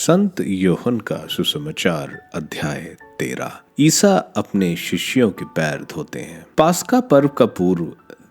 संत योहन का सुसमाचार अध्याय 13। ईसा अपने शिष्यों के पैर धोते हैं। पास्का पर्व का पूर्व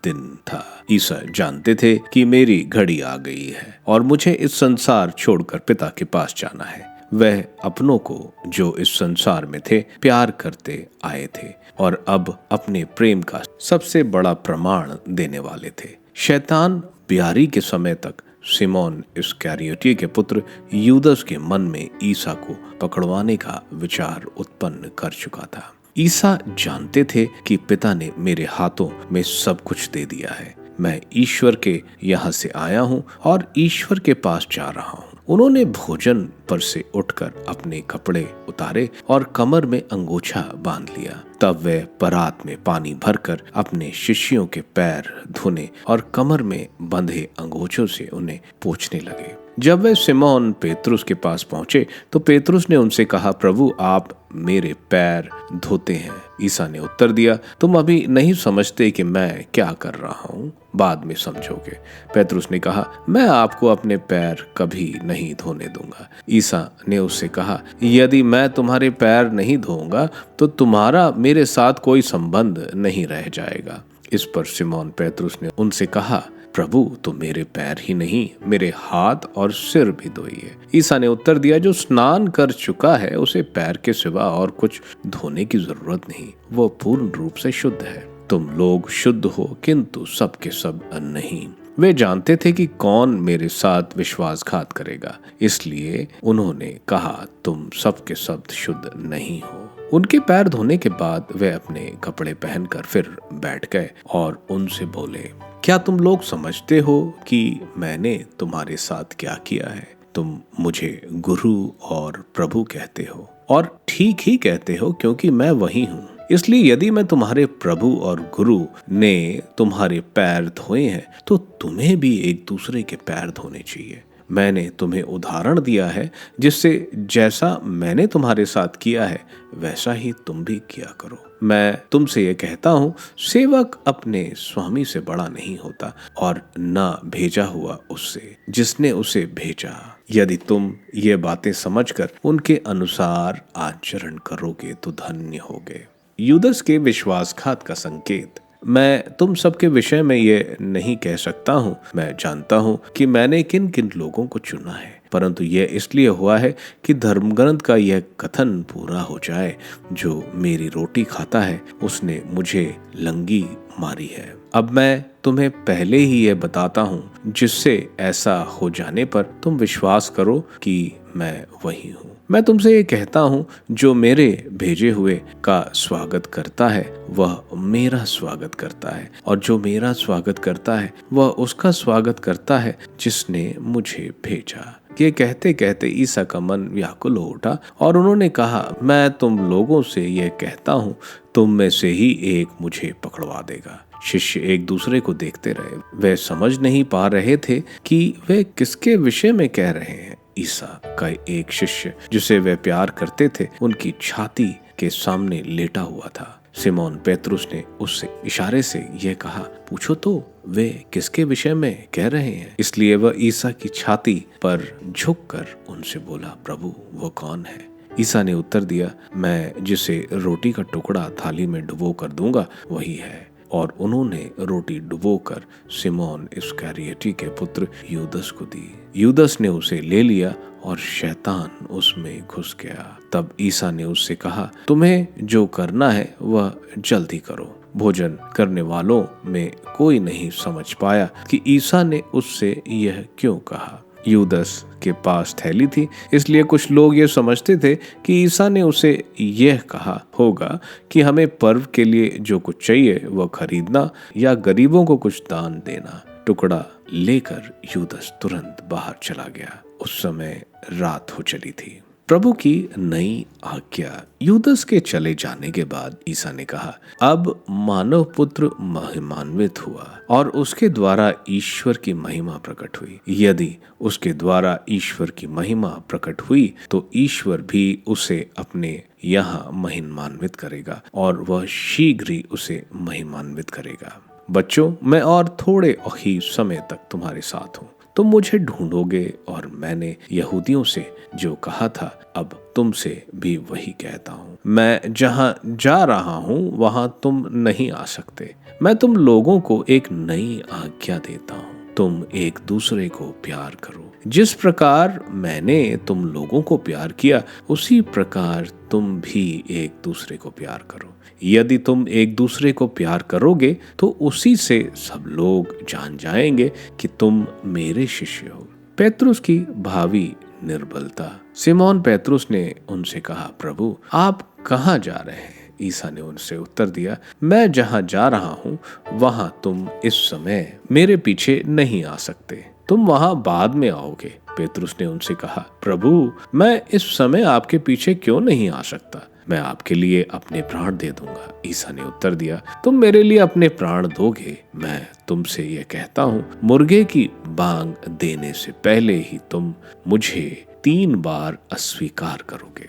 दिन था। ईसा जानते थे कि मेरी घड़ी आ गई है और मुझे इस संसार छोड़कर पिता के पास जाना है। वह अपनों को जो इस संसार में थे प्यार करते आए थे और अब अपने प्रेम का सबसे बड़ा प्रमाण देने वाले थे। शैतान बियारी के समय तक सिमोन इस्करियोती के पुत्र यूदस के मन में ईसा को पकड़वाने का विचार उत्पन्न कर चुका था। ईसा जानते थे कि पिता ने मेरे हाथों में सब कुछ दे दिया है। मैं ईश्वर के यहाँ से आया हूँ और ईश्वर के पास जा रहा हूँ। उन्होंने भोजन पर से उठकर अपने कपड़े उतारे और कमर में अंगोछा बांध लिया। तब वे परात में पानी भरकर अपने शिष्यों के पैर धोने और कमर में बंधे अंगोछों से उन्हें पोंछने लगे। जब वे सिमोन पेतरुस के पास पहुंचे तो पेतरुस ने उनसे कहा, प्रभु आप मेरे पैर धोते हैं। ईसा ने उत्तर दिया, तुम अभी नहीं समझते कि मैं क्या कर रहा हूँ, बाद में समझोगे। पेतरुस ने कहा, मैं आपको अपने पैर कभी नहीं धोने दूंगा। ईसा ने उससे कहा, यदि मैं तुम्हारे पैर नहीं धोऊंगा तो तुम्हारा मेरे साथ कोई संबंध नहीं रह जाएगा। इस पर सिमोन पेतरुस ने उनसे कहा, प्रभु तो मेरे पैर ही नहीं मेरे हाथ और सिर भी धोइए। ईसा ने उत्तर दिया, जो स्नान कर चुका है उसे पैर के सिवा और कुछ धोने की जरूरत नहीं, वो पूर्ण रूप से शुद्ध है। तुम लोग शुद्ध हो किंतु सब के सब नहीं। वे जानते थे कि कौन मेरे साथ विश्वासघात करेगा, इसलिए उन्होंने कहा, तुम सब के सब शुद्ध नहीं हो। उनके पैर धोने के बाद वे अपने कपड़े पहनकर फिर बैठ गए और उनसे बोले, क्या तुम लोग समझते हो कि मैंने तुम्हारे साथ क्या किया है? तुम मुझे गुरु और प्रभु कहते हो और ठीक ही कहते हो, क्योंकि मैं वही हूँ। इसलिए यदि मैं तुम्हारे प्रभु और गुरु ने तुम्हारे पैर धोए हैं तो तुम्हें भी एक दूसरे के पैर धोने चाहिए। मैंने तुम्हें उदाहरण दिया है, जिससे जैसा मैंने तुम्हारे साथ किया है वैसा ही तुम भी किया करो। मैं तुमसे ये कहता हूँ, सेवक अपने स्वामी से बड़ा नहीं होता और न भेजा हुआ उससे जिसने उसे भेजा। यदि तुम ये बातें समझकर उनके अनुसार आचरण करोगे तो धन्य होगे। यूदस के विश्वासघात का संकेत। मैं तुम सबके विषय में ये नहीं कह सकता हूँ। मैं जानता हूँ कि मैंने किन किन लोगों को चुना है, परंतु यह इसलिए हुआ है कि धर्मग्रंथ का यह कथन पूरा हो जाए, जो मेरी रोटी खाता है उसने मुझे लंगी मारी है। अब मैं तुम्हें पहले ही यह बताता हूँ, जिससे ऐसा हो जाने पर तुम विश्वास करो कि मैं वही हूँ। मैं तुमसे ये कहता हूँ, जो मेरे भेजे हुए का स्वागत करता है वह मेरा स्वागत करता है, और जो मेरा स्वागत करता है वह उसका स्वागत करता है जिसने मुझे भेजा। ये कहते कहते ईसा का मन व्याकुल हो उठा और उन्होंने कहा, मैं तुम लोगों से यह कहता हूँ, तुम में से ही एक मुझे पकड़वा देगा। शिष्य एक दूसरे को देखते रहे। वे समझ नहीं पा रहे थे कि वे किसके विषय में कह रहे हैं। ईसा का एक शिष्य जिसे वे प्यार करते थे उनकी छाती के सामने लेटा हुआ था। सिमोन पेतरुस ने उससे इशारे से यह कहा, पूछो तो वे किसके विषय में कह रहे हैं। इसलिए वह ईसा की छाती पर झुककर उनसे बोला, प्रभु वो कौन है? ईसा ने उत्तर दिया, मैं जिसे रोटी का टुकड़ा थाली में डुबो कर दूंगा वही है। और उन्होंने रोटी डुबोकर सिमोन इस्करियोती के पुत्र यूदस को दी। यूदस ने उसे ले लिया और शैतान उसमें घुस गया। तब ईसा ने उससे कहा, तुम्हें जो करना है वह जल्दी करो। भोजन करने वालों में कोई नहीं समझ पाया कि ईसा ने उससे यह क्यों कहा। यूदस के पास थैली थी, इसलिए कुछ लोग ये समझते थे कि ईसा ने उसे यह कहा होगा कि हमें पर्व के लिए जो कुछ चाहिए वह खरीदना या गरीबों को कुछ दान देना। टुकड़ा लेकर यूदस तुरंत बाहर चला गया। उस समय रात हो चली थी। प्रभु की नई आज्ञा। यूदस के चले जाने के बाद ईसा ने कहा, अब मानव पुत्र महिमान्वित हुआ और उसके द्वारा ईश्वर की महिमा प्रकट हुई। यदि उसके द्वारा ईश्वर की महिमा प्रकट हुई तो ईश्वर भी उसे अपने यहाँ महिमान्वित करेगा और वह शीघ्र ही उसे महिमान्वित करेगा। बच्चों, मैं और थोड़े ही समय तक तुम्हारे साथ हूँ। तुम मुझे ढूंढोगे और मैंने यहूदियों से जो कहा था अब तुमसे भी वही कहता हूँ। मैं जहाँ जा रहा हूँ वहाँ तुम नहीं आ सकते। मैं तुम लोगों को एक नई आज्ञा देता हूँ, तुम एक दूसरे को प्यार करो। जिस प्रकार मैंने तुम लोगों को प्यार किया उसी प्रकार तुम भी एक दूसरे को प्यार करो। यदि तुम एक दूसरे को प्यार करोगे तो उसी से सब लोग जान जाएंगे कि तुम मेरे शिष्य हो। पेत्रुस की भावी निर्बलता। सिमोन पेत्रुस ने उनसे कहा, प्रभु आप कहाँ जा रहे हैं? ईसा ने उनसे उत्तर दिया, मैं जहाँ जा रहा हूँ वहाँ तुम इस समय मेरे पीछे नहीं आ सकते, तुम वहाँ बाद में आओगे। पेत्रुस ने उनसे कहा, प्रभु मैं इस समय आपके पीछे क्यों नहीं आ सकता? मैं आपके लिए अपने प्राण दे दूंगा। ईसा ने उत्तर दिया, तुम मेरे लिए अपने प्राण दोगे? मैं तुमसे यह कहता हूँ, मुर्गे की बांग देने से पहले ही तुम मुझे 3 बार अस्वीकार करोगे।